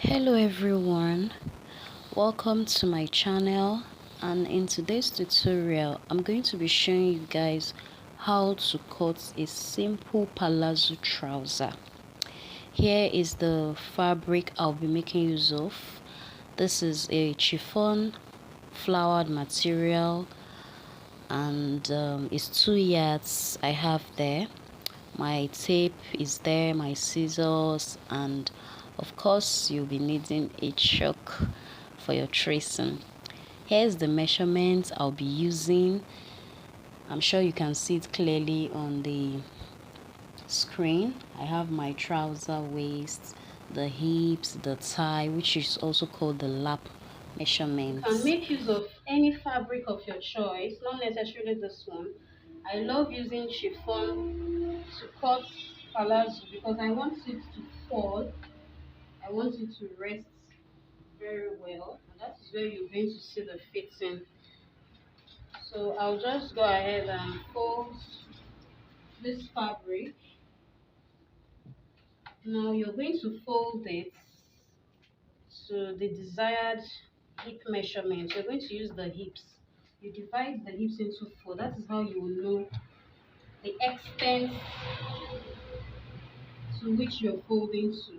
Hello everyone, welcome to my channel, and in today's tutorial I'm going to be showing you guys how to cut a simple palazzo trouser. Here is the fabric I'll be making use of. This is a chiffon flowered material, and it's 2 yards I have there. My tape is there, my scissors, and of course you'll be needing a chalk for your tracing. Here's the measurements I'll be using. I'm sure you can see it clearly on the screen. I have my trouser waist, the hips, the thigh, which is also called the lap measurements. You can make use of any fabric of your choice, not necessarily this one. I love using chiffon to cut palazzo because I want it to fall. I want it to rest very well, and that is where you're going to see the fitting. So I'll just go ahead and fold this fabric. Now you're going to fold it to the desired hip measurement. You're going to use the hips. You divide the hips into four. That is how you will know the extent to which you're folding to.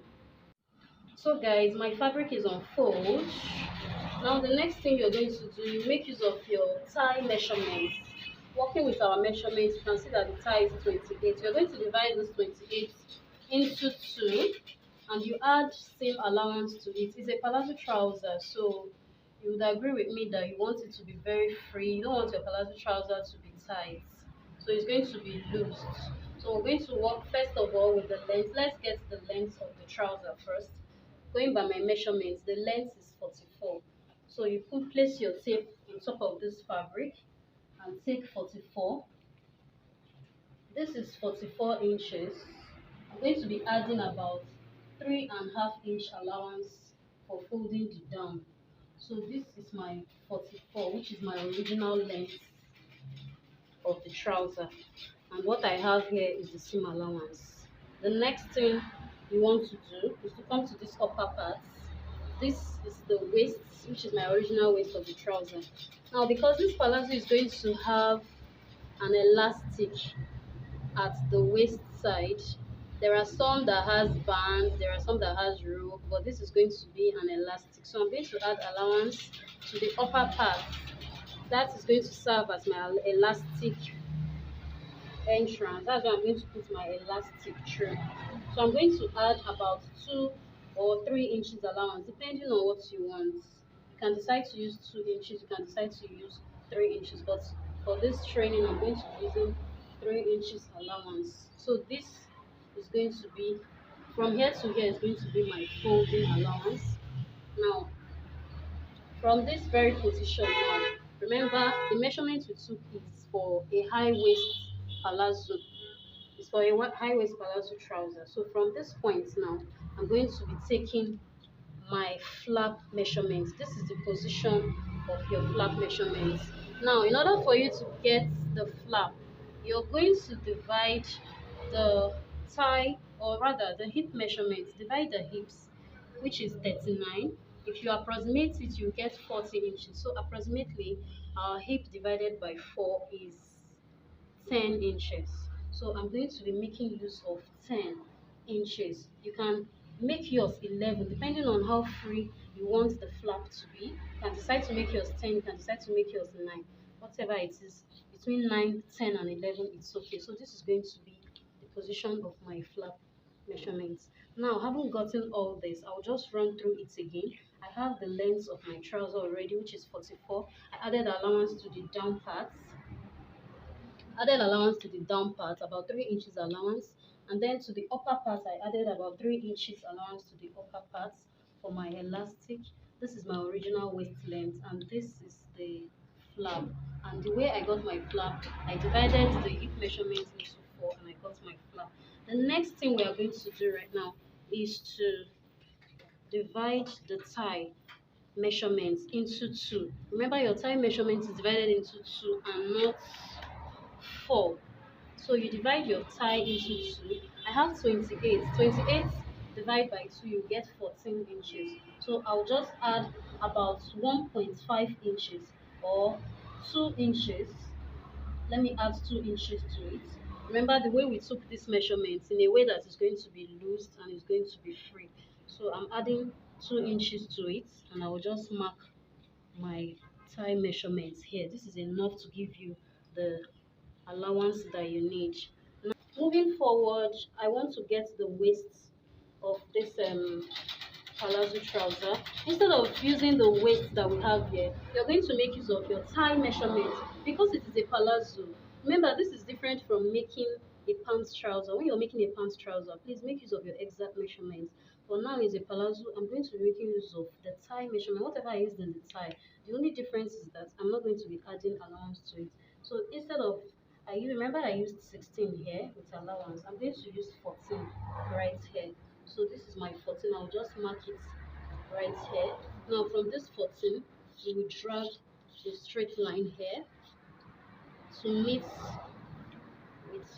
So guys, my fabric is on fold. Now the next thing you're going to do, you make use of your thigh measurements. Working with our measurements, you can see that the thigh is 28. You're going to divide this 28 into two, and you add seam allowance to it. It's a palazzo trouser, so you would agree with me that you want it to be very free. You don't want your palazzo trouser to be tight, so it's going to be loose. So we're going to work first of all with the length. Let's get the length of the trouser first. Going by my measurements, the length is 44. So you place your tape on top of this fabric and take 44. This is 44 inches. I'm going to be adding about 3.5 inch allowance for folding the down. So this is my 44, which is my original length of the trouser. And what I have here is the seam allowance. The next thing you want to do is to come to this upper part. This is the waist, which is my original waist of the trouser. Now because this palazzo is going to have an elastic at the waist side, there are some that has bands, there are some that has rope, but this is going to be an elastic. So I'm going to add allowance to the upper part. That is going to serve as my elastic entrance. That's where I'm going to put my elastic through. So I'm going to add about 2 or 3 inches allowance, depending on what you want. You can decide to use 2 inches, you can decide to use 3 inches, but for this training, I'm going to be using 3 inches allowance. So this is going to be, from here to here is going to be my folding allowance. Now, from this very position now, remember the measurement we took is for a high waist palazzo. It's for a high waist palazzo trouser. So from this point now, I'm going to be taking my flap measurements. This is the position of your flap measurements. Now, in order for you to get the flap, you're going to divide the thigh, or rather the hip measurements. Divide the hips, which is 39. If you approximate it, you get 40 inches. So approximately, our hip divided by 4 is 10 inches. So I'm going to be making use of 10 inches. You can make yours 11 depending on how free you want the flap to be. You can decide to make yours 10, you can decide to make yours 9. Whatever it is, between 9, 10 and 11, it's okay. So this is going to be the position of my flap measurements. Now, having gotten all this, I'll just run through it again. I have the length of my trouser already, which is 44. I added allowance to the down parts, added allowance to the down part, about 3 inches allowance, and then to the upper part I added about 3 inches allowance to the upper part for my elastic. This is my original waist length, and this is the flap. And the way I got my flap, I divided the hip measurement into 4 and I got my flap. The next thing we are going to do right now is to divide the thigh measurements into 2. Remember, your thigh measurement is divided into 2 and not 4. So you divide your thigh into 2. I have 28. 28 divide by 2, you get 14 inches. So I'll just add about 1.5 inches or 2 inches. Let me add 2 inches to it. Remember the way we took this measurement in a way that is going to be loose and is going to be free. So I'm adding 2 inches to it, and I will just mark my tie measurements here. This is enough to give you the allowance that you need. Now, moving forward, I want to get the waist of this palazzo trouser. Instead of using the waist that we have here, you're going to make use of your thigh measurement because it is a palazzo. Remember, this is different from making a pants trouser. When you're making a pants trouser, please make use of your exact measurements. For now, is a palazzo. I'm going to be making use of the thigh measurement, whatever I used in the thigh. The only difference is that I'm not going to be adding allowance to it. So instead of remember I used 16 here with allowance. I'm going to use 14 right here. So this is my 14. I'll just mark it right here. Now from this 14, you will drag a straight line here to meet with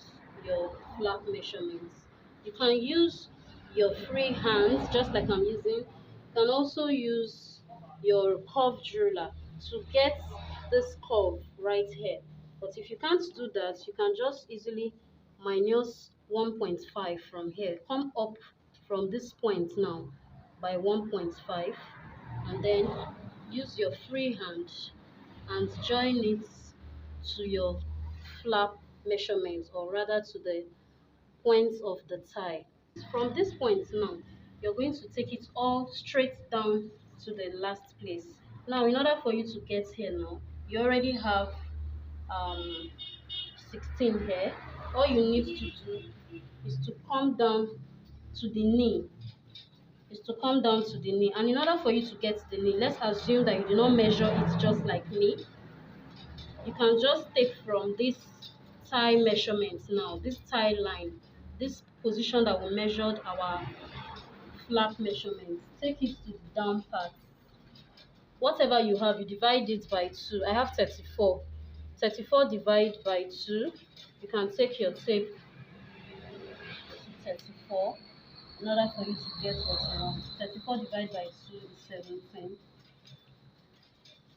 your flap measurements. You can use your free hands just like I'm using. You can also use your curved ruler to get this curve right here. But if you can't do that, you can just easily minus 1.5 from here. Come up from this point now by 1.5 and then use your free hand and join it to your flap measurements, or rather to the points of the tie. From this point now, you're going to take it all straight down to the last place. Now, in order for you to get here now, you already have um, 16 here. All you need to do is to come down to the knee. And in order for you to get the knee, let's assume that you do not measure it just like me. You can just take from this tie measurement now, this tie line, this position that we measured our flap measurement, take it to the down part. Whatever you have, you divide it by 2. I have 34. 34 divide by 2. You can take your tape to 34 in order for you to get what you want. 34 divided by 2 is 17.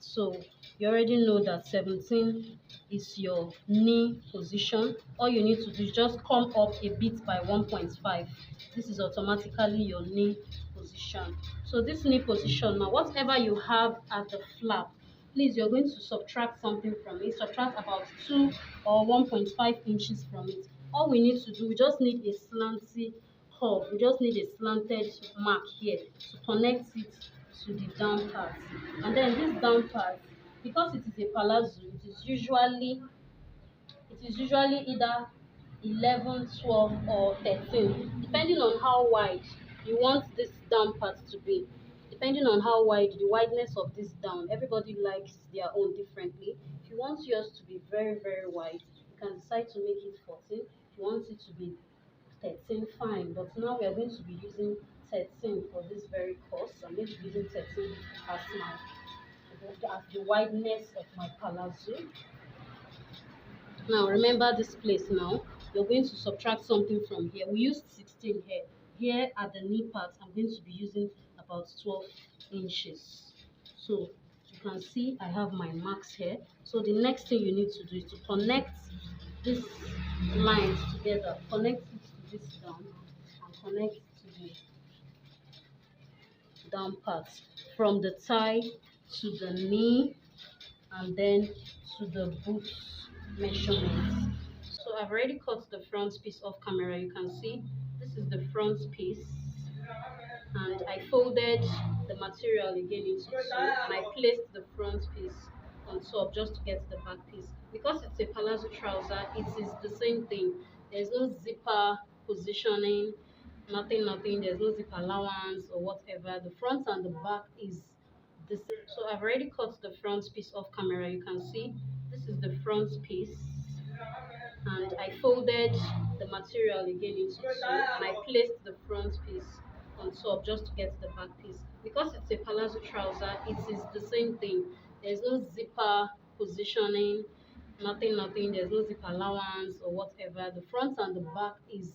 So you already know that 17 is your knee position. All you need to do is just come up a bit by 1.5. This is automatically your knee position. So this knee position now, whatever you have at the flap, please, you're going to subtract something from it. Subtract about 2 or 1.5 inches from it. All we need to do, we just need a slanty curve. We just need a slanted mark here to connect it to the down part. And then this down part, because it is a palazzo, it is usually either 11, 12, or 13, depending on how wide you want this down part to be. Depending on how wide, the wideness of this down, everybody likes their own differently. If you want yours to be very, very wide, you can decide to make it 14. If you want it to be 13, fine. But now we are going to be using 13 for this very course. I'm going to be using 13 as the wideness of my palazzo. Now remember this place now. You're going to subtract something from here. We used 16 here. Here at the knee part, I'm going to be using about 12 inches. So you can see I have my marks here. So the next thing you need to do is to connect these lines together. Connect it to this down and connect it to the down part. From the thigh to the knee and then to the boot measurements. So I've already cut the front piece off camera. You can see this is the front piece, and I folded the material again into two, and I placed the front piece on top just to get the back piece. Because it's a palazzo trouser, it is the same thing. There's no zipper positioning, nothing. There's no zip allowance or whatever. The front and the back is the same. So I've already cut the front piece off camera. You can see this is the front piece, and I folded the material again into two, and I placed the front piece on top just to get the back piece. Because it's a palazzo trouser, it is the same thing. There's no zipper positioning, nothing. There's no zip allowance or whatever. The front and the back is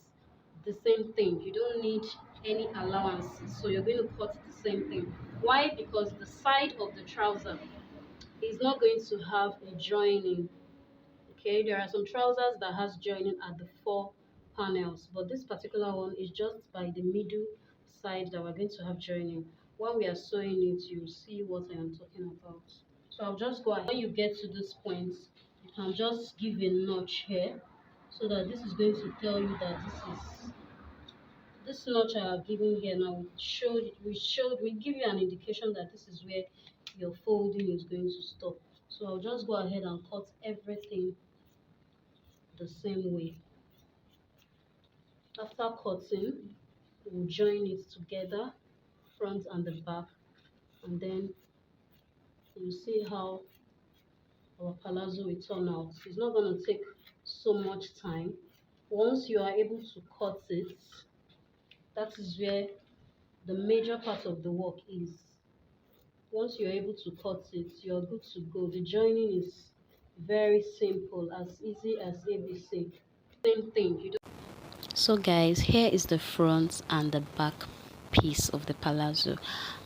the same thing. You don't need any allowances, so you're going to cut the same thing. Why? Because the side of the trouser is not going to have a joining. Okay, there are some trousers that has joining at the four panels, but this particular one is just by the middle side that we're going to have joining. When we are sewing it, you'll see what I am talking about. So I'll just go ahead. When you get to this point, you can just give a notch here, so that this is going to tell you that this notch I have given here now. We give you an indication that this is where your folding is going to stop. So I'll just go ahead and cut everything the same way. After cutting, we'll join it together, front and the back, and then you'll see how our palazzo will turn out. It's not going to take so much time. Once you are able to cut it, that is where the major part of the work is. Once you're able to cut it, you're good to go. The joining is very simple, as easy as ABC. Same thing. So guys, here is the front and the back piece of the palazzo.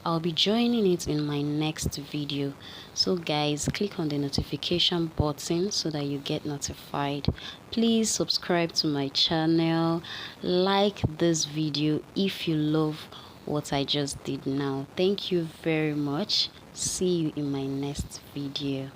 I'll be joining it in my next video. So guys, click on the notification button so that you get notified. Please subscribe to my channel, like this video if you love what I just did now. Thank you very much. See you in my next video.